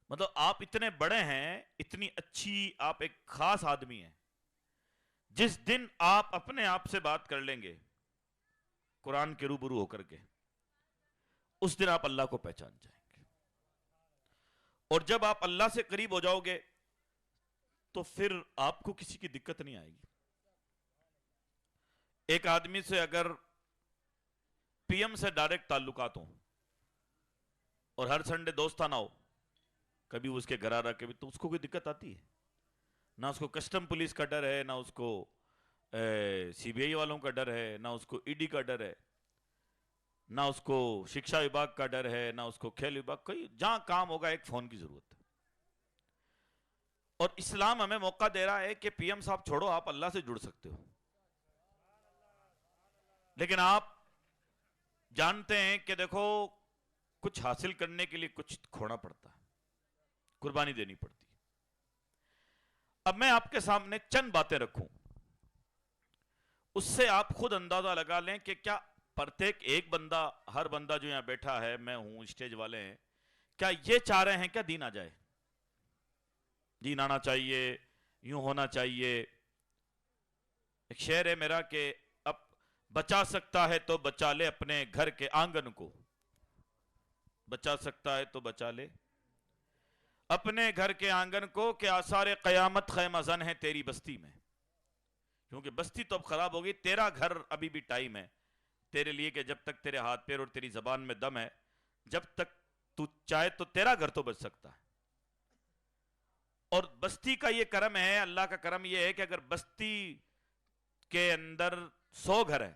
مطلب آپ اتنے بڑے ہیں، اتنی اچھی آپ ایک خاص آدمی ہیں، جس دن آپ اپنے آپ سے بات کر لیں گے قرآن کے روبرو ہو کر کے، اس دن آپ اللہ کو پہچان جائیں گے. اور جب آپ اللہ سے قریب ہو جاؤ گے تو پھر آپ کو کسی کی دقت نہیں آئے گی. ایک آدمی سے اگر پی ایم سے ڈائریکٹ تعلقات ہوں اور ہر سنڈے دوستانہ ہو، کبھی اس کے گھر آ رہا کبھی، تو اس کو کوئی دقت آتی ہے؟ نہ اس کو کسٹم پولیس کا ڈر ہے، نہ اس کو سی بی آئی والوں کا ڈر ہے، نہ اس کو ای ڈی کا ڈر ہے، نہ اس کو شکشا وباگ کا ڈر ہے، نہ اس کو کھیل وباگ. کوئی جہاں کام ہوگا ایک فون کی ضرورت ہے. اور اسلام ہمیں موقع دے رہا ہے کہ پی ایم صاحب چھوڑو، آپ اللہ سے جڑ سکتے ہو. لیکن آپ جانتے ہیں کہ دیکھو کچھ حاصل کرنے کے لیے کچھ کھونا پڑتا ہے، قربانی دینی پڑتی ہے. اب میں آپ کے سامنے چند باتیں رکھوں، اس سے آپ خود اندازہ لگا لیں کہ کیا پرتیک ایک بندہ، ہر بندہ جو یہاں بیٹھا ہے، میں ہوں، اسٹیج والے ہیں، کیا یہ چاہ رہے ہیں کیا دین آ جائے؟ دین آنا چاہیے، یوں ہونا چاہیے. ایک شعر ہے میرا کہ اب بچا سکتا ہے تو بچا لے اپنے گھر کے آنگن کو، بچا سکتا ہے تو بچا لے اپنے گھر کے آنگن کو، کہ آثار قیامت خیمہ زن ہے تیری بستی میں. کیونکہ بستی تو اب خراب ہوگی، تیرا گھر ابھی بھی ٹائم ہے تیرے لیے، کہ جب تک تیرے ہاتھ پیر اور تیری زبان میں دم ہے، جب تک تو چاہے تو تیرا گھر تو بچ سکتا ہے. اور بستی کا یہ کرم ہے، اللہ کا کرم یہ ہے کہ اگر بستی کے اندر 100 گھر ہیں،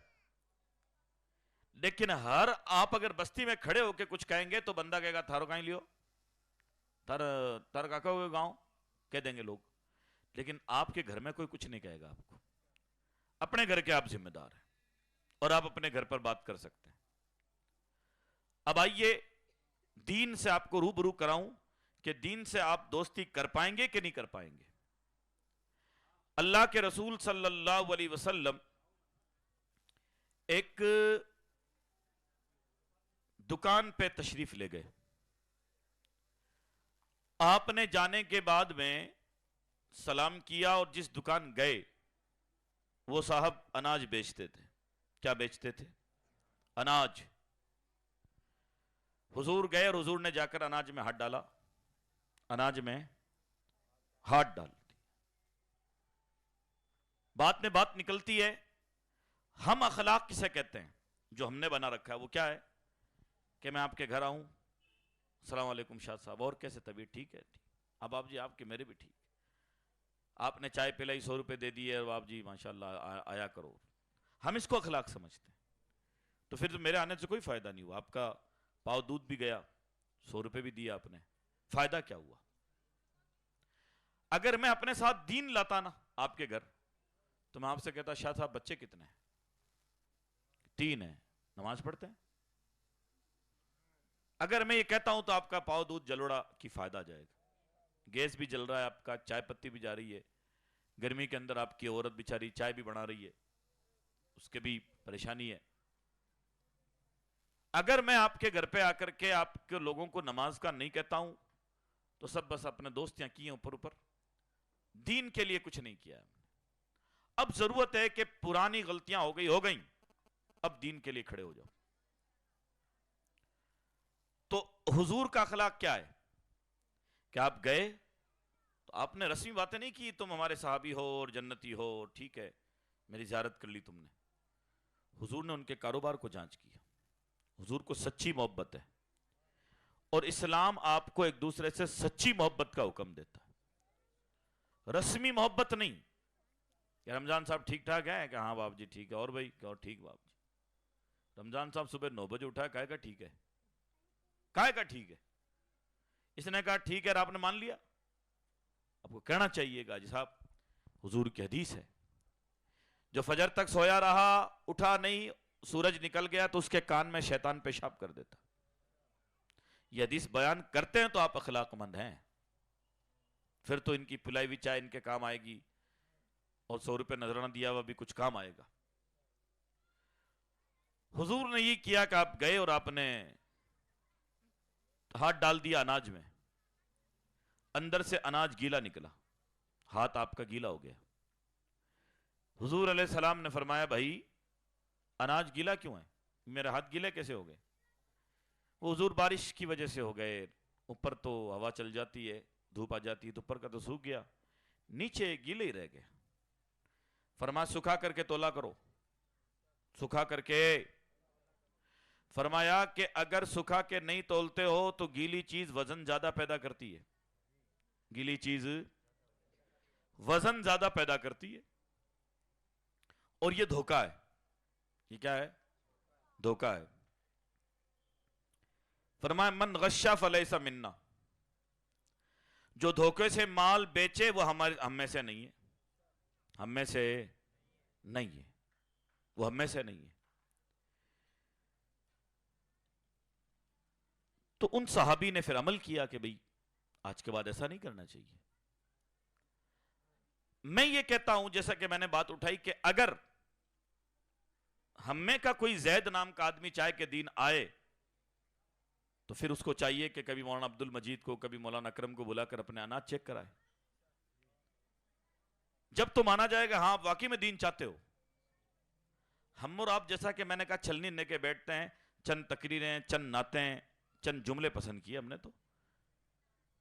لیکن ہر آپ اگر بستی میں کھڑے ہو کے کچھ کہیں گے تو بندہ کہے گا تھارو کہیں لیو، تر کا ہوئے گاؤں کہہ دیں گے لوگ. لیکن آپ کے گھر میں کوئی کچھ نہیں کہے گا آپ کو، اپنے گھر کے آپ ذمہ دار ہیں اور آپ اپنے گھر پر بات کر سکتے ہیں. اب آئیے دین سے آپ کو روبرو کراؤں کہ دین سے آپ دوستی کر پائیں گے کہ نہیں کر پائیں گے. اللہ کے رسول صلی اللہ علیہ وسلم ایک دکان پہ تشریف لے گئے. آپ نے جانے کے بعد میں سلام کیا، اور جس دکان گئے وہ صاحب اناج بیچتے تھے. کیا بیچتے تھے؟ اناج. حضور گئے اور حضور نے جا کر اناج میں ہاتھ ڈالا، اناج میں ہاتھ ڈال دی. بات میں بات نکلتی ہے، ہم اخلاق کسے کہتے ہیں جو ہم نے بنا رکھا ہے؟ وہ کیا ہے کہ میں آپ کے گھر آؤں، السلام علیکم شاہ صاحب، اور کیسے طبیعت ٹھیک ہے؟ اب آپ جی آپ کے میرے بھی ٹھیک. آپ نے چائے پلائی 100 روپے دے دیے اور آپ جی ماشاءاللہ آیا کرو. ہم اس کو اخلاق سمجھتے ہیں. تو پھر تو میرے آنے سے کوئی فائدہ نہیں ہوا، آپ کا پاؤ دودھ بھی گیا، 100 روپے بھی دیا آپ نے، فائدہ کیا ہوا؟ اگر میں اپنے ساتھ دین لاتا نا آپ کے گھر، تو میں آپ سے کہتا شاہ صاحب بچے کتنے ہیں؟ 3 ہیں، نماز پڑھتے ہیں؟ اگر میں یہ کہتا ہوں تو آپ کا پاؤ دودھ جلوڑا کی فائدہ جائے گا، گیس بھی جل رہا ہے آپ کا، چائے پتی بھی جا رہی ہے، گرمی کے اندر آپ کی عورت بیچاری چائے بھی بنا رہی ہے، اس کے بھی پریشانی ہے. اگر میں آپ کے گھر پہ آ کر کے آپ کے لوگوں کو نماز کا نہیں کہتا ہوں تو سب بس اپنے دوستیاں کی ہیں اوپر اوپر، دین کے لیے کچھ نہیں کیا. اب ضرورت ہے کہ پرانی غلطیاں ہو گئیں، اب دین کے لیے کھڑے ہو جاؤ. تو حضور کا اخلاق کیا ہے کہ آپ گئے تو آپ نے رسمی باتیں نہیں کی، تم ہمارے صحابی ہو اور جنتی ہو، ٹھیک ہے میری زیارت کر لی تم نے. حضور نے ان کے کاروبار کو جانچ کیا. حضور کو سچی محبت ہے، اور اسلام آپ کو ایک دوسرے سے سچی محبت کا حکم دیتا ہے، رسمی محبت نہیں کہ رمضان صاحب ٹھیک ٹھاک ہے کہ ہاں باپ جی ٹھیک ہے، اور بھائی اور ٹھیک باپ جی. رمضان صاحب صبح 9 بجے اٹھا، کہے گا ٹھیک ہے، کہے گا ٹھیک ہے. اس نے کہا ٹھیک ہے اور آپ نے مان لیا. آپ کو کہنا چاہیے گا جی صاحب حضور کی حدیث ہے، جو فجر تک سویا رہا اٹھا نہیں، سورج نکل گیا تو اس کے کان میں شیطان پیشاب کر دیتا. یہ حدیث بیان کرتے ہیں تو آپ اخلاق مند ہیں، پھر تو ان کی پلائی ہوئی چائے ان کے کام آئے گی، اور 100 روپے نذرانہ دیا ہوا بھی کچھ کام آئے گا. حضور نے یہ کیا کہ آپ گئے اور آپ نے ہاتھ ڈال دیا اناج میں. اندر سے اناج گیلا نکلا، ہاتھ آپ کا گیلا ہو گیا. حضور علیہ السلام نے فرمایا بھائی اناج گیلا کیوں ہے؟ میرے ہاتھ گیلے کیسے ہو گئے؟ وہ حضور بارش کی وجہ سے ہو گئے، اوپر تو ہوا چل جاتی ہے، دھوپ آ جاتی ہے تو اوپر کا تو سوکھ گیا، نیچے گیلے ہی رہ گئے. فرمایا سکھا کر کے تولا کرو، سکھا کر کے. فرمایا کہ اگر سکھا کے نہیں تولتے ہو تو گیلی چیز وزن زیادہ پیدا کرتی ہے، گیلی چیز وزن زیادہ پیدا کرتی ہے، اور یہ دھوکہ ہے. یہ کیا ہے؟ دھوکہ ہے. فرمایا من غشا فلیس منا، جو دھوکے سے مال بیچے وہ ہم میں سے نہیں ہے، ہم میں سے نہیں ہے، وہ ہم میں سے نہیں ہے. تو ان صحابی نے پھر عمل کیا کہ بھئی آج کے بعد ایسا نہیں کرنا چاہیے. میں یہ کہتا ہوں جیسا کہ میں نے بات اٹھائی کہ اگر ہم میں کا کوئی زید نام کا آدمی چاہے کہ دین آئے تو پھر اس کو چاہیے کہ کبھی مولانا عبد المجید کو کبھی مولانا اکرم کو بلا کر اپنے اناج چیک کرائے. جب تو مانا جائے گا ہاں آپ واقعی میں دین چاہتے ہو. ہم اور آپ جیسا کہ میں نے کہا چھلنی لے کے بیٹھتے ہیں، چند تقریریں، چند نعتیں، چند جملے پسند کیے ہم نے، تو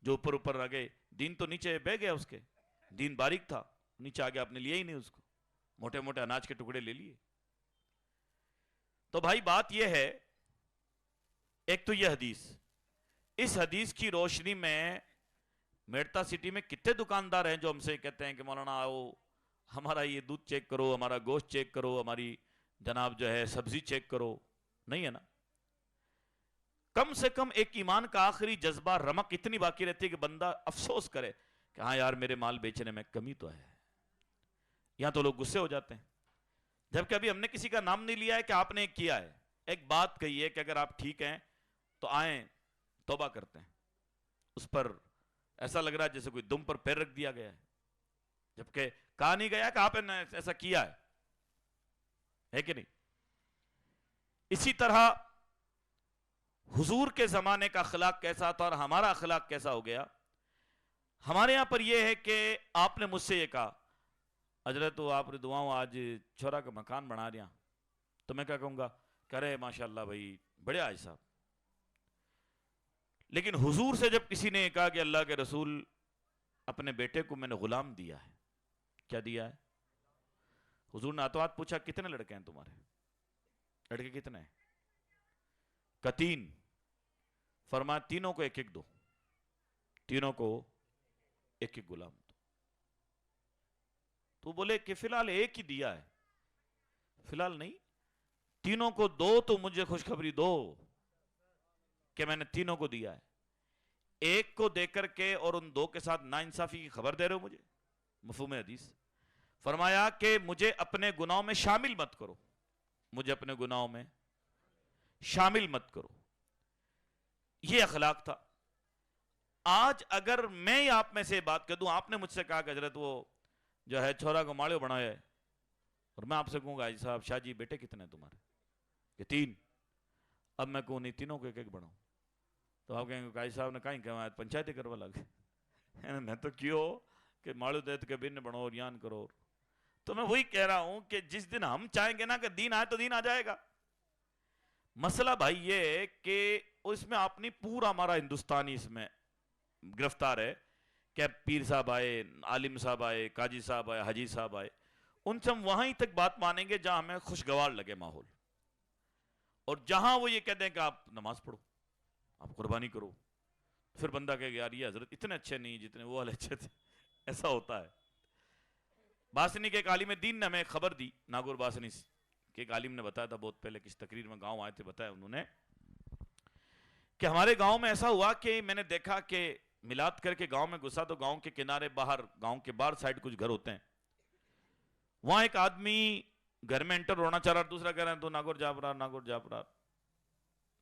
جو اوپر اوپر آگے دین تو نیچے بہ گیا، اس کے دین باریک تھا، نیچے آگے آپ نے لیا ہی نہیں اس کو، موٹے موٹے اناج کے ٹکڑے لے لیے. تو بھائی بات یہ ہے، ایک تو یہ حدیث، اس حدیث کی روشنی میں میرٹا سٹی میں کتنے دکاندار ہیں جو ہم سے کہتے ہیں کہ مولانا آؤ ہمارا یہ دودھ چیک کرو، ہمارا گوشت چیک کرو، ہماری جناب جو ہے سبزی چیک کرو. نہیں ہے نا. کم سے کم ایک ایمان کا آخری جذبہ، رمق اتنی باقی رہتی ہے کہ بندہ افسوس کرے کہ ہاں یار میرے مال بیچنے میں کمی تو ہے. یہاں تو لوگ غصے ہو جاتے ہیں، جبکہ ابھی ہم نے کسی کا نام نہیں لیا ہے کہ آپ نے کیا ہے. ایک بات کہی ہے کہ اگر آپ ٹھیک ہیں تو آئیں توبہ کرتے ہیں. اس پر ایسا لگ رہا ہے جیسے کوئی دم پر پیر رکھ دیا گیا ہے، جبکہ کہا نہیں گیا کہ آپ نے ایسا کیا ہے کہ نہیں. اسی طرح حضور کے زمانے کا اخلاق کیسا تھا اور ہمارا اخلاق کیسا ہو گیا. ہمارے یہاں پر یہ ہے کہ آپ نے مجھ سے یہ کہا حضرت تو آپ نے دعاؤں آج چھوڑا کا مکان بنا رہا، تو میں کیا کہوں گا کہ ارے ماشاءاللہ بھائی بڑے آج صاحب. لیکن حضور سے جب کسی نے کہا کہ اللہ کے رسول اپنے بیٹے کو میں نے غلام دیا ہے، کیا دیا ہے؟ حضور نے آتوات پوچھا کتنے لڑکے ہیں تمہارے؟ لڑکے کتنے ہیں؟ کہ 3. فرمایا تینوں کو ایک ایک دو، تینوں کو ایک ایک غلام دو. تو بولے کہ فی الحال ایک ہی دیا ہے. فی الحال نہیں، تینوں کو دو تو مجھے خوشخبری دو کہ میں نے تینوں کو دیا ہے. ایک کو دے کر کے اور ان 2 کے ساتھ ناانصافی کی خبر دے رہے ہو مجھے. مفہوم حدیث. فرمایا کہ مجھے اپنے گناہوں میں شامل مت کرو، مجھے اپنے گناہوں میں شامل مت کرو. یہ اخلاق تھا. آج اگر میں آپ میں سے بات کر دوں، آپ نے مجھ سے کہا کہ حضرت وہ جو ہے چھوڑا کو ماڑیو بنایا ہے، اور میں آپ سے کہوں گا حاجی صاحب شاہ جی بیٹے کتنے ہیں تمہارے؟ کہ 3. اب میں کہوں نہیں تینوں کو ایک ایک بناؤں، تو آپ کہیں گے کہ حاجی صاحب نے کہیں کہ پنچایتی کروا لگے میں تو کیوں کہ ماڑو دیت کے بین بنو اور یان کرو. تو میں وہی کہہ رہا ہوں کہ جس دن ہم چاہیں گے نا کہ دین آئے تو دین آ جائے گا. مسئلہ بھائی یہ کہ اس میں اپنی پورا ہمارا ہندوستانی اس میں گرفتار ہے کہ پیر صاحب آئے، عالم صاحب آئے، قاضی صاحب آئے، حاجی صاحب آئے، ان سے ہم وہیں تک بات مانیں گے جہاں ہمیں خوشگوار لگے ماحول، اور جہاں وہ یہ کہتے ہیں کہ آپ نماز پڑھو، آپ قربانی کرو، پھر بندہ کہے گا یار یہ حضرت اتنے اچھے نہیں جتنے وہ والے اچھے تھے. ایسا ہوتا ہے. باسنی کے ایک عالم دین نے ہمیں خبر دی، ناگور باسنی کے ایک عالم نے بتایا تھا بہت پہلے، کس تقریر میں گاؤں آئے تھے، بتایا انہوں نے کہ ہمارے گاؤں میں ایسا ہوا کہ میں نے دیکھا کہ ملاد کر کے گاؤں میں گھسا تو گاؤں کے کنارے باہر، گاؤں کے باہر سائڈ کچھ گھر ہوتے ہیں، وہاں ایک آدمی گھر میں انٹر ہونا چاہ رہا، دوسرا کہہ رہا ہے تو ناگور جاپ رہا، ناگور جاپ رہا.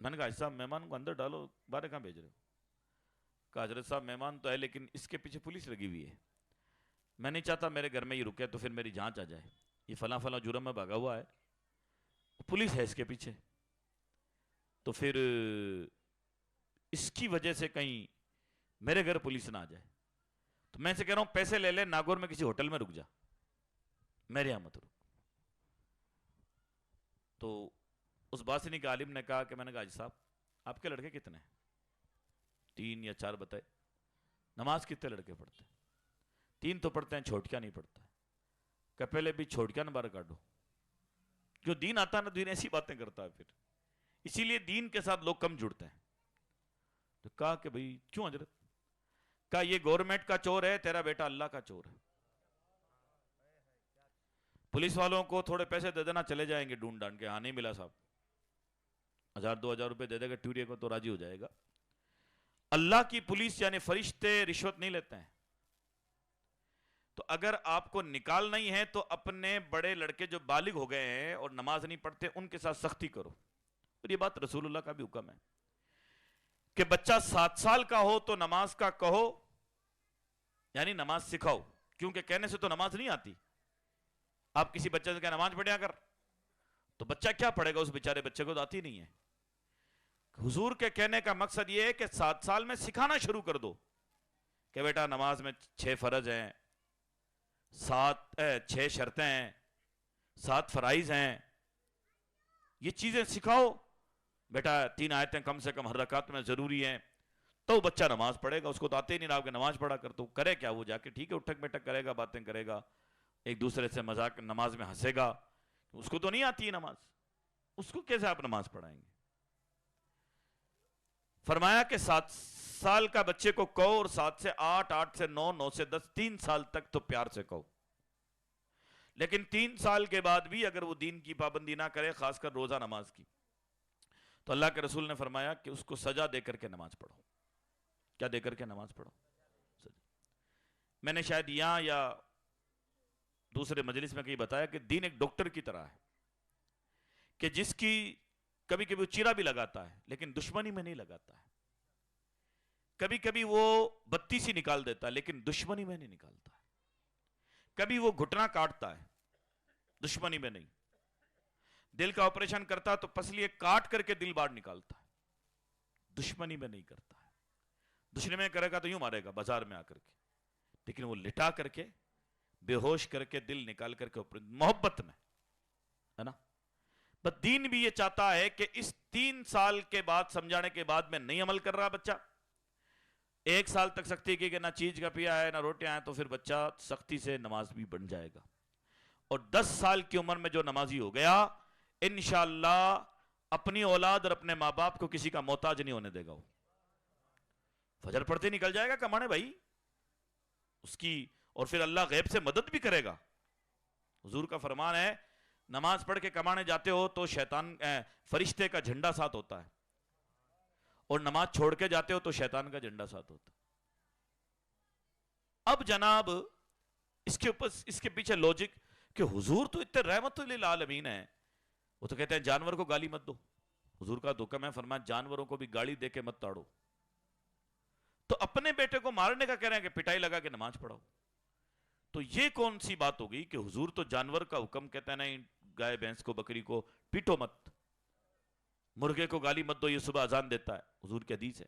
میں نے کہا صاحب مہمان کو اندر ڈالو، باہر کہاں بھیج رہے ہو؟ کہا حضرت صاحب مہمان تو ہے لیکن اس کے پیچھے پولیس لگی ہوئی ہے، میں نہیں چاہتا میرے گھر میں یہ رکے تو پھر میری جانچ آ جائے، یہ فلاں فلاں جرم میں بھاگا ہوا ہے، پولیس ہے اس کے پیچھے، تو پھر اس کی وجہ سے کہیں میرے گھر پولیس نہ آ جائے. تو میں سے کہہ رہا ہوں پیسے لے لے، ناگور میں کسی ہوٹل میں رک جا، میرے یہاں مت رک۔ تو اس باسنی کے عالم نے کہا کہ میں نے کہا حاجی صاحب آپ کے لڑکے کتنے ہیں؟ 3 یا 4 بتائے۔ نماز کتنے لڑکے پڑھتے ہیں؟ 3 تو پڑھتے ہیں، چھوٹکیا نہیں پڑھتا۔ کہ پہلے بھی چھوٹکیا نہ باہر کاٹو، جو دین آتا ہے نا دین ایسی باتیں کرتا ہے، پھر اسی لیے دین کے ساتھ لوگ کم جڑتے ہیں۔ تو کہا کہ بھئی کیوں حضرت؟ کہا یہ گورنمنٹ کا چور ہے، تیرا بیٹا اللہ کا چور ہے۔ پولیس والوں کو تھوڑے پیسے دے دینا، چلے جائیں گے ڈھونڈ ڈھانڈ کے، ہاں نہیں ملا صاحب، 1000-2000 روپے دے دے گا ٹوریے کو تو راضی ہو جائے گا۔ اللہ کی پولیس یعنی فرشتے رشوت نہیں لیتے ہیں۔ تو اگر آپ کو نکالنا ہی ہے تو اپنے بڑے لڑکے جو بالغ ہو گئے ہیں اور نماز نہیں پڑھتے ان کے ساتھ سختی کرو۔ اور یہ بات رسول اللہ کا بھی حکم ہے کہ بچہ 7 سال کا ہو تو نماز کا کہو، یعنی نماز سکھاؤ، کیونکہ کہنے سے تو نماز نہیں آتی۔ آپ کسی بچے سے کہیں نماز پڑھیا کر، تو بچہ کیا پڑھے گا؟ اس بیچارے بچے کو تو آتی نہیں ہے۔ حضور کے کہنے کا مقصد یہ ہے کہ 7 سال میں سکھانا شروع کر دو کہ بیٹا نماز میں 6 فرض ہیں، 6 شرطیں ہیں، 7 فرائض ہیں، یہ چیزیں سکھاؤ بیٹا، 3 آیتیں کم سے کم ہر رکعت میں ضروری ہیں، تو بچہ نماز پڑھے گا۔ اس کو تو آتے ہی نہیں رہا کہ نماز پڑھا کر، تو کرے کیا؟ وہ جا کے ٹھیک ہے اٹھک بیٹھک کرے گا، باتیں کرے گا، ایک دوسرے سے مذاق نماز میں ہنسے گا، اس کو تو نہیں آتی ہے نماز، اس کو کیسے آپ نماز پڑھائیں گے؟ فرمایا کہ 7 سال کا بچے کو کہو، اور 7 سے 8، 8 سے 9، 9 سے 10، 3 سال تک تو پیار سے کہو۔ لیکن 3 سال کے بعد بھی اگر وہ دین کی پابندی نہ کرے، خاص کر روزہ نماز کی، تو اللہ کے رسول نے فرمایا کہ اس کو سزا دے کر کے نماز پڑھو۔ کیا دے کر کے نماز پڑھو؟ سزا۔ میں نے شاید یہاں یا دوسرے مجلس میں کہیں بتایا کہ دین ایک ڈاکٹر کی طرح ہے کہ جس کی کبھی کبھی وہ چیرا بھی لگاتا ہے لیکن دشمنی میں نہیں لگاتا ہے، کبھی کبھی وہ بتی سی نکال دیتا ہے لیکن دشمنی میں نہیں نکالتا ہے، کبھی وہ گھٹنا کاٹتا ہے دشمنی میں نہیں، دل کا آپریشن کرتا تو پسلیے کاٹ کر کے دل باہر نکالتا ہے، دشمنی میں نہیں کرتا ہے۔ دشمنی میں کرے گا تو یوں مارے گا بازار میں آ کر کے، لیکن وہ لٹا کر کے بے ہوش کر کے دل نکال کر کے محبت میں، ہے نا؟ بس دین بھی یہ چاہتا ہے کہ اس 3 سال کے بعد سمجھانے کے بعد میں نہیں عمل کر رہا بچہ، 1 سال تک سختی کی کہ نہ چیز کا پیا ہے نہ روٹیاں ہیں، تو پھر بچہ سختی سے نماز بھی بن جائے گا، اور 10 سال کی عمر میں جو نمازی ہو گیا انشاءاللہ اپنی اولاد اور اپنے ماں باپ کو کسی کا محتاج نہیں ہونے دے گا، وہ فجر پڑھتے نکل جائے گا کمانے بھائی اس کی، اور پھر اللہ غیب سے مدد بھی کرے گا۔ حضور کا فرمان ہے نماز پڑھ کے کمانے جاتے ہو تو شیطان فرشتے کا جھنڈا ساتھ ہوتا ہے، اور نماز چھوڑ کے جاتے ہو تو شیطان کا جھنڈا ساتھ ہوتا ہے۔ اب جناب اس کے پیچھے لوجک کہ حضور تو اتنے رحمت للعالمین ہیں، وہ تو کہتے ہیں جانور کو گالی مت دو، حضور کا حکم ہے، فرمایا جانوروں کو بھی گالی دے کے مت تاڑو، تو اپنے بیٹے کو مارنے کا کہہ رہے ہیں کہ پٹائی لگا کے نماز پڑھاؤ، تو یہ کون سی بات ہو گئی کہ حضور تو جانور کا حکم کہتے ہیں نہیں، گائے بھینس کو بکری کو پیٹو مت، مرغے کو گالی مت دو، یہ صبح اذان دیتا ہے، حضور کی حدیث ہے،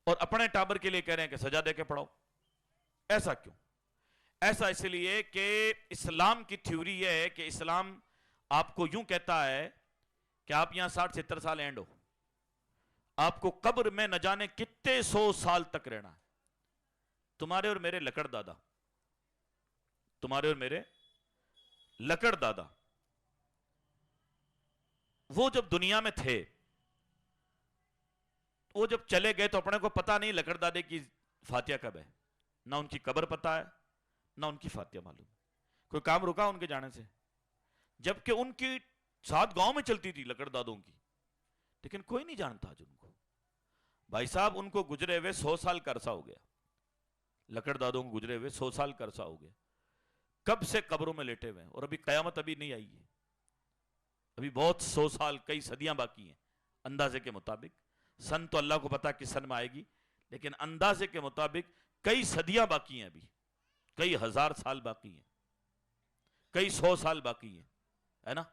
اور اپنے ٹابر کے لیے کہہ رہے ہیں کہ سجا دے کے پڑھاؤ۔ ایسا کیوں؟ ایسا اس لیے کہ اسلام کی تھیوری یہ ہے کہ اسلام آپ کو یوں کہتا ہے کہ آپ یہاں 60-70 سال اینڈ ہو، آپ کو قبر میں نہ جانے کتنے 100 سال تک رہنا ہے۔ تمہارے اور میرے لکڑ دادا، تمہارے اور میرے لکڑ دادا، وہ جب دنیا میں تھے، وہ جب چلے گئے تو اپنے کو پتا نہیں لکڑ دادے کی فاتحہ کب ہے، نہ ان کی قبر پتا ہے نہ ان کی فاتحہ معلوم، کوئی کام رکا ان کے جانے سے، جبکہ ان کی 7 گاؤں میں چلتی تھی لکڑ دادوں کی، لیکن کوئی نہیں جانتا آج ان کو۔ بھائی صاحب ان کو گزرے ہوئے 100 سال کا عرصہ ہو گیا، لکڑ دادوں کو گزرے ہوئے 100 سال کا عرصہ ہو گیا، کب سے قبروں میں لیٹے ہوئے ہیں، اور ابھی قیامت ابھی نہیں آئی ہے، ابھی بہت 100 سال کئی صدیاں باقی ہیں اندازے کے مطابق، سن تو اللہ کو پتا کس سن میں آئے گی، لیکن اندازے کے مطابق کئی صدیاں باقی ہیں، ابھی کئی 1000 سال باقی ہیں، کئی 100 سال باقی ہیں، ہے نا؟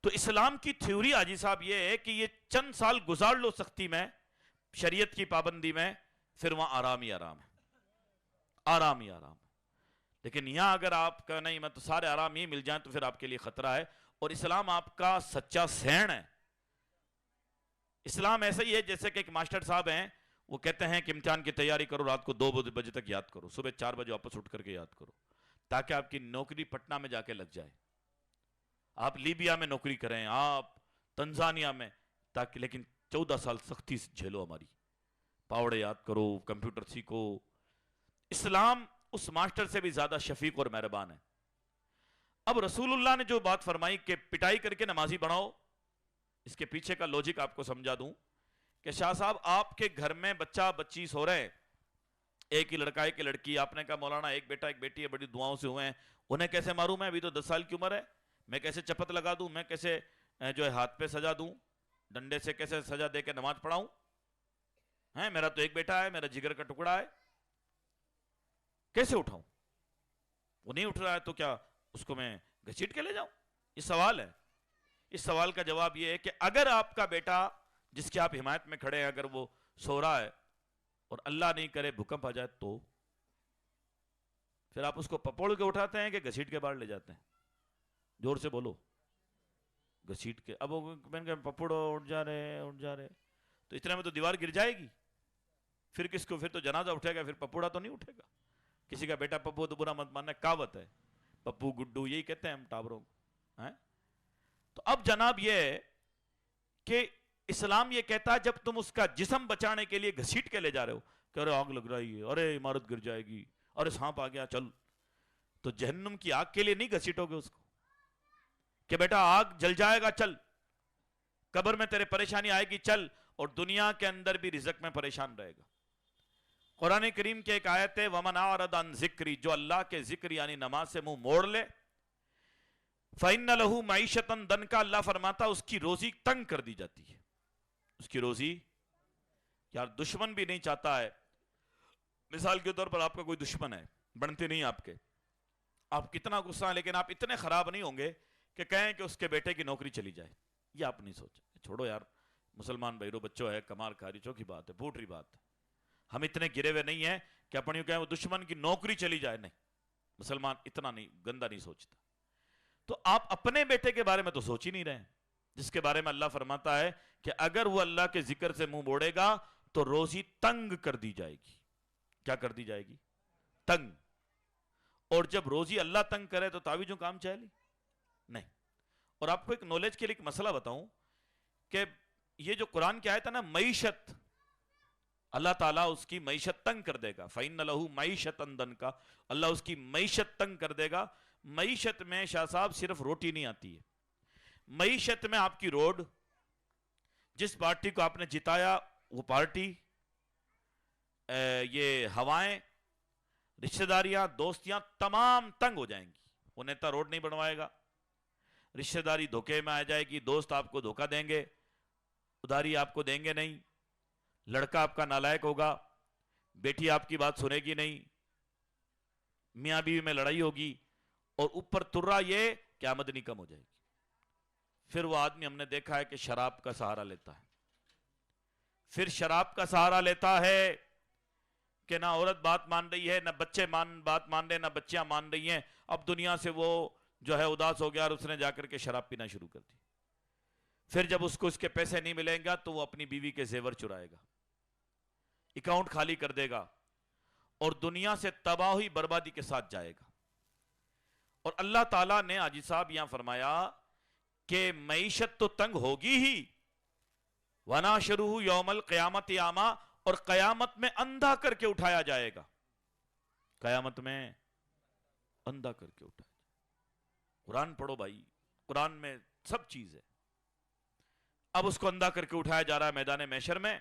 تو اسلام کی تھیوری حاجی صاحب یہ ہے کہ یہ چند سال گزار لو سختی میں، شریعت کی پابندی میں، پھر وہاں آرام ہی آرام ہے۔ آرام ہی آرام ہے. لیکن یہاں اگر آپ کا نہیں میں تو سارے آرام ہی مل جائیں تو پھر آپ کے لیے خطرہ ہے. اور اسلام آپ کا سچا سین ہے. اسلام ایسا ہی ہے جیسے کہ ایک ماسٹر صاحب ہیں, وہ کہتے ہیں کہ امتحان کی تیاری کرو, رات کو 2 بجے تک یاد کرو, صبح 4 بجے واپس اٹھ کر کے یاد کرو, تاکہ آپ کی نوکری پٹنہ میں جا کے لگ جائے. آپ لیبیا میں نوکری کریں, آپ تنزانیہ میں, تاکہ لیکن 14 سال سختی سے جھیلو ہماری. پاوڑے یاد کرو, کمپیوٹر سیکھو. اسلام اس ماسٹر سے بھی زیادہ شفیق اور مہربان ہے. اب رسول اللہ نے جو بات فرمائی کہ پٹائی کر کے نمازی بناؤ, اس کے پیچھے کا لوجک آپ کو سمجھا دوں کہ شاہ صاحب آپ کے گھر میں بچہ بچی سو رہے ہیں, ایک ہی لڑکا ایک ہی لڑکی, آپ نے کہا مولانا ایک بیٹا ایک بیٹی ہے, بڑی دعاؤں سے ہوئے ہیں, انہیں کیسے ماروں میں, ابھی تو 10 سال کی عمر ہے, میں کیسے چپت لگا دوں, میں کیسے جو ہے ہاتھ پہ سجا دوں, ڈنڈے سے کیسے سجا دے کے نماز پڑھاؤں, ہیں میرا تو ایک بیٹا ہے, میرا جگر کا ٹکڑا ہے, کیسے اٹھاؤں؟ وہ نہیں اٹھ رہا ہے تو کیا اس کو میں گھسیٹ کے لے جاؤں؟ یہ سوال ہے. اس سوال کا جواب یہ ہے کہ اگر آپ کا بیٹا جس کی آپ حمایت میں کھڑے ہیں اگر وہ سو رہا ہے اور اللہ نہیں کرے بھوکمپ آ جائے تو پھر آپ اس کو پپوڑ کے اٹھاتے ہیں کہ گھسیٹ کے باہر لے جاتے ہیں؟ زور سے بولو. گھسیٹ کے. اب میں نے کہا پپوڑو اٹھ جا رہے تو اتنے میں تو دیوار گر جائے گی, پھر کس کو, پھر تو جنازہ اٹھے گا, پھر پپوڑا تو نہیں اٹھے گا. کسی کا بیٹا پپو تو برا مت ماننا, کہاوت ہے, پپو گڈو یہی کہتے ہیں ہم ٹاوروں کو. تو اب جناب یہ ہے کہ اسلام یہ کہتا ہے جب تم اس کا جسم بچانے کے لیے گھسیٹ کے لے جا رہے ہو کہ ارے آگ لگ رہی ہے, ارے عمارت گر جائے گی, ارے سانپ آ گیا چل, تو جہنم کی آگ کے لیے نہیں گھسیٹو گے اس کو کہ بیٹا آگ جل جائے گا چل, قبر میں تیرے پریشانی آئے گی چل, اور دنیا کے اندر بھی رزق میں پریشان رہے گا. قرآن کریم کے ایک آیت ہے وَمَنْ أَعْرَضَ عَنْ ذِكْرِي, جو اللہ کے ذکر یعنی نماز سے منہ موڑ لے, فَإِنَّ لَهُ مَعِيشَةً ضَنْكَ, اللہ فرماتا اس کی روزی تنگ کر دی جاتی ہے. اس کی روزی, یار دشمن بھی نہیں چاہتا ہے, مثال کے طور پر آپ کا کوئی دشمن ہے, بنتے نہیں آپ کے, آپ کتنا غصہ ہیں لیکن آپ اتنے خراب نہیں ہوں گے کہ کہیں کہ اس کے بیٹے کی نوکری چلی جائے. یہ آپ نہیں سوچا, چھوڑو یار مسلمان بھائیرو بچوں ہے, کمار کھاری چوکی بات ہے, پھوٹ رہی بات ہے. ہم اتنے گرے ہوئے نہیں ہیں کہ اپنی کہیں وہ دشمن کی نوکری چلی جائے, نہیں, مسلمان اتنا نہیں گندا نہیں سوچتا. تو آپ اپنے بیٹے کے بارے میں تو سوچ ہی نہیں رہے, جس کے بارے میں اللہ فرماتا ہے کہ اگر وہ اللہ کے ذکر سے منہ موڑے گا تو روزی تنگ کر دی جائے گی. کیا کر دی جائے گی؟ تنگ. اور جب روزی اللہ تنگ کرے تو تعویذوں کام چلے نہیں. اور آپ کو ایک نالج کے لیے ایک مسئلہ بتاؤں کہ یہ جو قرآن کی آیت ہے نا, معیشت, اللہ تعالیٰ اس کی معیشت تنگ کر دے گا. فَإِنَّ لَهُ مَعِيشَةً ضَنْكَ, اللہ اس کی معیشت تنگ کر دے گا. معیشت میں شاہ صاحب صرف روٹی نہیں آتی ہے, معیشت میں آپ کی روڈ, جس پارٹی کو آپ نے جتایا وہ پارٹی, یہ ہوائیں, رشتہ داریاں, دوستیاں تمام تنگ ہو جائیں گی. وہ نیتا روڈ نہیں بنوائے گا, رشتہ داری دھوکے میں آ جائے گی, دوست آپ کو دھوکہ دیں گے, ادھاری آپ کو دیں گے نہیں, لڑکا آپ کا نالائق ہوگا, بیٹی آپ کی بات سنے گی نہیں, میاں بیوی میں لڑائی ہوگی, اور اوپر ترا یہ کہ آمدنی کم ہو جائے گی. پھر وہ آدمی ہم نے دیکھا ہے کہ شراب کا سہارا لیتا ہے, پھر شراب کا سہارا لیتا ہے کہ نہ عورت بات مان رہی ہے, نہ بچے بات مان رہے, نہ بچیاں مان رہی ہیں. اب دنیا سے وہ جو ہے اداس ہو گیا اور اس نے جا کر کے شراب پینا شروع کر دی. پھر جب اس کو اس کے پیسے نہیں ملیں گا تو وہ اپنی بیوی کے زیور چرائے گا, اکاؤنٹ خالی کر دے گا, اور دنیا سے تباہی بربادی کے ساتھ جائے گا. اور اللہ تعالیٰ نے حاجی صاحب یہاں فرمایا کہ معیشت تو تنگ ہوگی ہی, وَنَاشِرُهُ يَوْمَ الْقِيَامَةِ أَعْمَىٰ, اور قیامت میں اندھا کر کے اٹھایا جائے گا. قیامت میں اندھا کر کے اٹھایا جائے گا. قرآن پڑھو بھائی, قرآن میں سب چیز ہے. اب اس کو اندھا کر کے اٹھایا جا رہا ہے میدان محشر میں,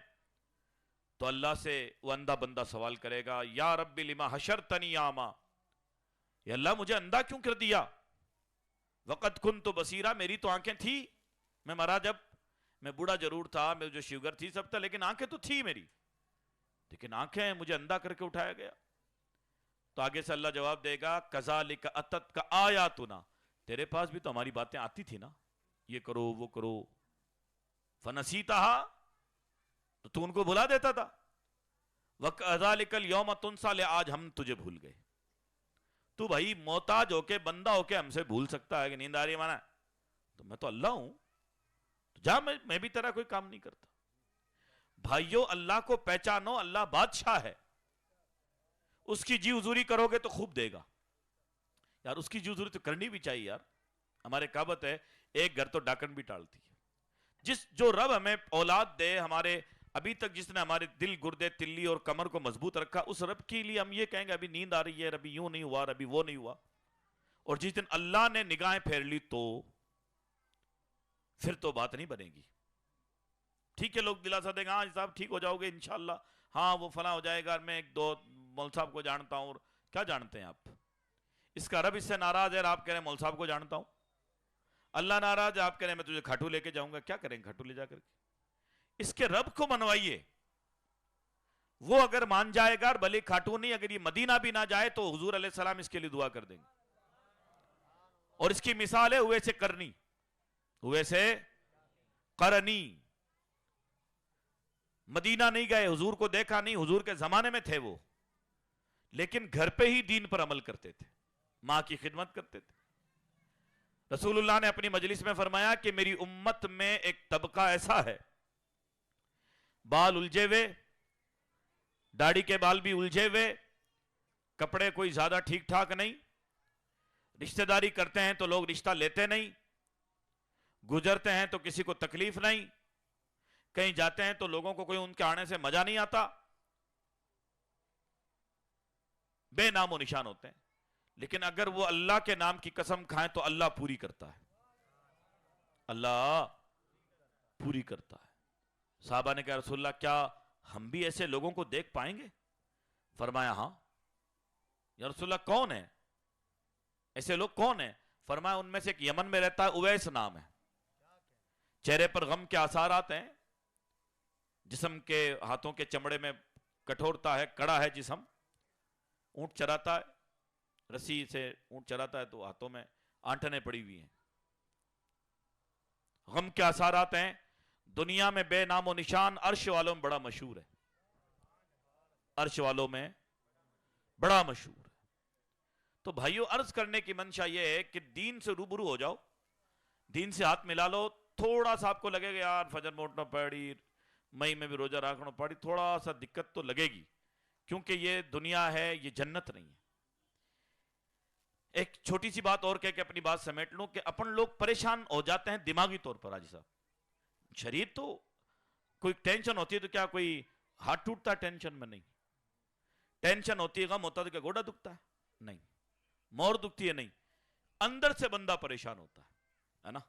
تو اللہ سے وہ اندھا بندہ سوال کرے گا, یا رب لما حشرتنی اعمیٰ, یا اللہ مجھے اندھا کیوں کر دیا, وقد کنت بصیرا, میری تو آنکھیں تھی, میں مرا جب میں بوڑھا ضرور تھا, میرے جو شوگر تھی سب تھا, لیکن آنکھیں تو تھی میری, لیکن آنکھیں مجھے اندھا کر کے اٹھایا گیا. تو آگے سے اللہ جواب دے گا, کذالک اتتک آیاتنا, تیرے پاس بھی تو ہماری باتیں آتی تھی نا, یہ کرو وہ کرو, فنسیتہا, تو تو ان کو بھلا دیتا تھا. وَكَذَلِكَ الْيَوْمَ تُنْسَى، آج ہم تجھے بھول گئے. تو بھائی محتاج ہو کے بندہ ہو کے ہم سے بھول سکتا ہے کہ نیند آ رہی ہے مانا؟ تو میں تو اللہ ہوں، جا میں بھی تیرا کوئی کام نہیں کرتا. بھائیو اللہ کو پہچانو، اللہ بادشاہ ہے، اس کی جی حضوری کرو گے تو خوب دے گا یار. اس کی جی حضوری تو کرنی بھی چاہیے یار. ہمارے کہاوت ہے ایک گھر تو ڈاکن بھی ٹالتی ہے. جو رب ہمیں اولاد دے، ہمارے ابھی تک جس نے ہمارے دل، گردے، تلی اور کمر کو مضبوط رکھا، اس رب کے لیے ہم یہ کہیں گے ابھی نیند آ رہی ہے، ابھی یوں نہیں ہوا، ابھی وہ نہیں ہوا. اور جس دن اللہ نے نگاہیں پھیر لی تو پھر تو بات نہیں بنے گی. ٹھیک ہے لوگ دلاسا دیں گے ہاں صاحب ٹھیک ہو جاؤ گے انشاءاللہ، ہاں وہ فلاں ہو جائے گا. میں ایک دو مول صاحب کو جانتا ہوں. اور کیا جانتے ہیں آپ؟ اس کا رب اس سے ناراض ہے، آپ کہہ رہے ہیں مول صاحب کو جانتا ہوں. اللہ ناراض ہے، آپ کہہ رہے ہیں میں تجھے کھاٹو لے کے جاؤں گا. کیا کریں کھاٹو لے جا کر کے؟ اس کے رب کو منوائیے. وہ اگر مان جائے گا، بھلے کھاٹو نہیں، اگر یہ مدینہ بھی نہ جائے تو حضور علیہ السلام اس کے لیے دعا کر دیں گے. اور اس کی مثال ہے ہوئے سے کرنی، ہوئے سے قرنی. مدینہ نہیں گئے، حضور کو دیکھا نہیں، حضور کے زمانے میں تھے وہ، لیکن گھر پہ ہی دین پر عمل کرتے تھے، ماں کی خدمت کرتے تھے. رسول اللہ نے اپنی مجلس میں فرمایا کہ میری امت میں ایک طبقہ ایسا ہے، بال الجھے ہوئے، داڑھی کے بال بھی الجھے ہوئے، کپڑے کوئی زیادہ ٹھیک ٹھاک نہیں، رشتہ داری کرتے ہیں تو لوگ رشتہ لیتے نہیں، گزرتے ہیں تو کسی کو تکلیف نہیں، کہیں جاتے ہیں تو لوگوں کو کوئی ان کے آنے سے مزہ نہیں آتا، بے نام و نشان ہوتے ہیں. لیکن اگر وہ اللہ کے نام کی قسم کھائیں تو اللہ پوری کرتا ہے، اللہ پوری کرتا ہے. صحابہ نے کہا رسول اللہ کیا ہم بھی ایسے لوگوں کو دیکھ پائیں گے؟ فرمایا ہاں. یا رسول اللہ کون ہے ایسے لوگ؟ کون ہیں؟ فرمایا ان میں سے ایک یمن میں رہتا ہے، اویس نام ہے، چہرے پر غم کے آثارات ہیں، جسم کے ہاتھوں کے چمڑے میں کٹھورتا ہے، کڑا ہے جسم، اونٹ چراتا ہے، رسی سے اونٹ چراتا ہے تو ہاتھوں میں آنٹنے پڑی ہوئی ہیں، غم کے آثارات ہیں، دنیا میں بے نام و نشان، عرش والوں میں بڑا مشہور ہے، عرش والوں میں بڑا مشہور ہے. تو بھائیو عرض کرنے کی منشا یہ ہے کہ دین سے روبرو ہو جاؤ، دین سے ہاتھ ملا لو. تھوڑا سا آپ کو لگے گا یار فجر میں اٹھنا پڑی، مئی میں بھی روزہ رکھنا پڑی، تھوڑا سا دقت تو لگے گی، کیونکہ یہ دنیا ہے، یہ جنت نہیں ہے. ایک چھوٹی سی بات اور کہہ کے اپنی بات سمیٹ لوں کہ اپن لوگ پریشان ہو جاتے ہیں دماغی طور پر. حاجی صاحب شریر تو کوئی ٹینشن ہوتی ہے تو کیا کوئی ہاتھ ٹوٹتا ہے؟ ٹینشن میں نہیں. ٹینشن ہوتی ہے، غم ہوتا ہے تو کیا گوڑا دکھتا ہے؟ نہیں. مور دکھتی ہے؟ نہیں. اندر سے بندہ پریشان ہوتا ہے نا.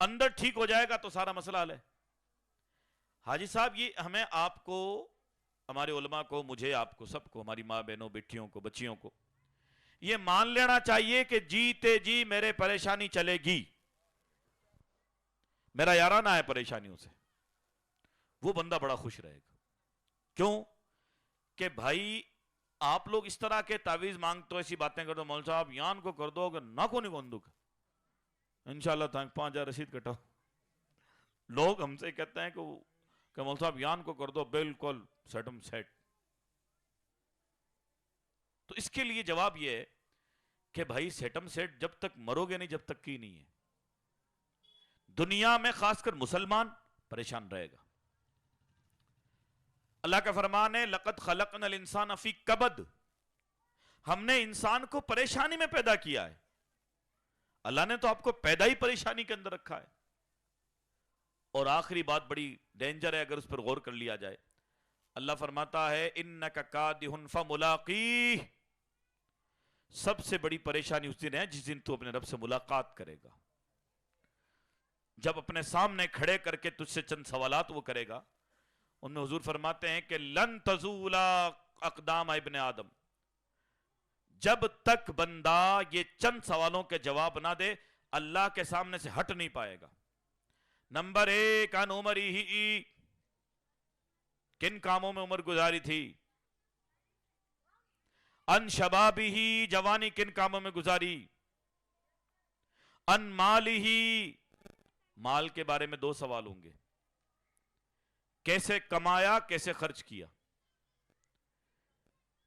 اندر ٹھیک ہو جائے گا تو سارا مسئلہ حل ہے. حاجی صاحب یہ ہمیں آپ کو، ہمارے علماء کو، مجھے، آپ کو، سب کو، ہماری ماں بہنوں، بیٹیوں کو، بچیوں کو یہ مان لینا چاہیے کہ جیتے جی میرے پریشانی چلے گی، میرا یارانہ ہے پریشانیوں سے، وہ بندہ بڑا خوش رہے گا. کیوں کہ بھائی آپ لوگ اس طرح کے تعویذ مانگتے ہو، ایسی باتیں کر دو، مول صاحب یان کو کر دو، اگر نہ کو نہیں گندک انشاءاللہ تھا 5,000 رسید کٹاؤ. لوگ ہم سے کہتے ہیں کہ مول صاحب یان کو کر دو، بالکل سیٹم سیٹ. تو اس کے لیے جواب یہ ہے کہ بھائی سیٹم سیٹ جب تک مرو گے نہیں، جب تک کی نہیں ہے. دنیا میں خاص کر مسلمان پریشان رہے گا. اللہ کا فرمان ہے لقد خلقنا الانسان فی کبد، ہم نے انسان کو پریشانی میں پیدا کیا ہے. اللہ نے تو آپ کو پیدا ہی پریشانی کے اندر رکھا ہے. اور آخری بات بڑی ڈینجر ہے اگر اس پر غور کر لیا جائے. اللہ فرماتا ہے انک کادح فملاقیہ، سب سے بڑی پریشانی اس دن ہے جس دن تو اپنے رب سے ملاقات کرے گا. جب اپنے سامنے کھڑے کر کے تجھ سے چند سوالات وہ کرے گا، ان میں حضور فرماتے ہیں کہ لن تزولا اقدام ابن آدم، جب تک بندہ یہ چند سوالوں کے جواب نہ دے اللہ کے سامنے سے ہٹ نہیں پائے گا. نمبر 1 ان عمری ہی، کن کاموں میں عمر گزاری تھی؟ ان شبابی ہی، جوانی کن کاموں میں گزاری؟ ان مالی ہی، مال کے بارے میں 2 سوال ہوں گے، کیسے کمایا، کیسے خرچ کیا.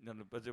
પછી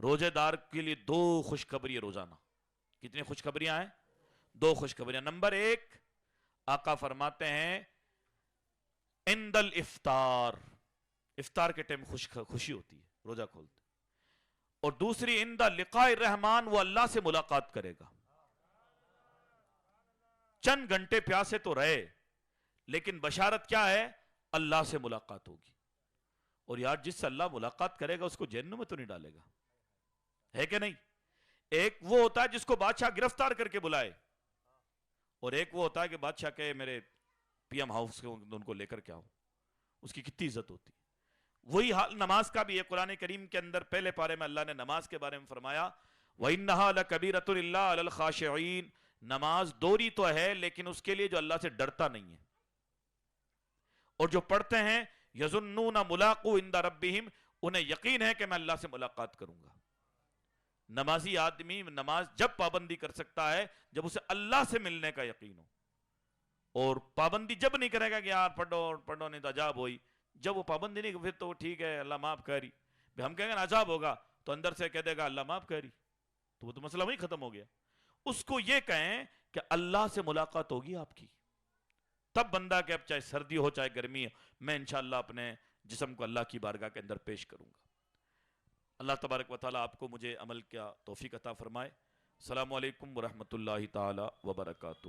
روزے دار کے لیے 2 خوشخبری روزانہ. کتنی خوشخبریاں ہیں؟ 2 خوشخبریاں. نمبر 1 آقا فرماتے ہیں عند الافطار، افطار کے ٹائم خوشی ہوتی ہے، روزہ کھولتے. اور دوسری عند لقاء الرحمن، وہ اللہ سے ملاقات کرے گا. چند گھنٹے پیاسے تو رہے، لیکن بشارت کیا ہے؟ اللہ سے ملاقات ہوگی. اور یار جس سے اللہ ملاقات کرے گا اس کو جہنم میں تو نہیں ڈالے گا، ہے کہ نہیں؟ ایک وہ ہوتا ہے جس کو بادشاہ گرفتار کر کے بلائے، اور ایک وہ ہوتا ہے کہ بادشاہ کہے میرے پی ایم ہاؤس ان کو لے کر کے آؤ. اس کی کتنی عزت ہوتی. وہی حال نماز کا بھی ہے. قرآن کریم کے اندر پہلے پارے میں اللہ نے نماز کے بارے میں فرمایا وَإِنَّهَا لَكَبِيرَةٌ إِلَّا عَلَى الْخَاشِعِينَ. نماز دوری تو ہے لیکن اس کے لیے جو اللہ سے ڈرتا نہیں ہے. اور جو پڑھتے ہیں يَظُنُّونَ مُلَاقُو عِنْدَ رَبِّهِمْ، انہیں یقین ہے کہ میں اللہ سے ملاقات کروں گا. نمازی آدمی نماز جب پابندی کر سکتا ہے جب اسے اللہ سے ملنے کا یقین ہو. اور پابندی جب نہیں کرے گا کہ یار پڑھو پڑھو نہیں تو عذاب ہوئی، جب وہ پابندی نہیں پھر تو ٹھیک ہے اللہ معاف کری. ہم کہیں گے نا عذاب ہوگا تو اندر سے کہہ دے گا اللہ معاف کری، تو وہ تو مسئلہ وہی ختم ہو گیا. اس کو یہ کہیں کہ اللہ سے ملاقات ہوگی آپ کی، تب بندہ کہ اب چاہے سردی ہو چاہے گرمی ہو میں انشاءاللہ اپنے جسم کو اللہ کی بارگاہ کے اندر پیش کروں گا. اللہ تبارک و تعالیٰ آپ کو مجھے عمل کا توفیق عطا فرمائے. السلام علیکم ورحمۃ اللہ تعالی وبرکاتہ.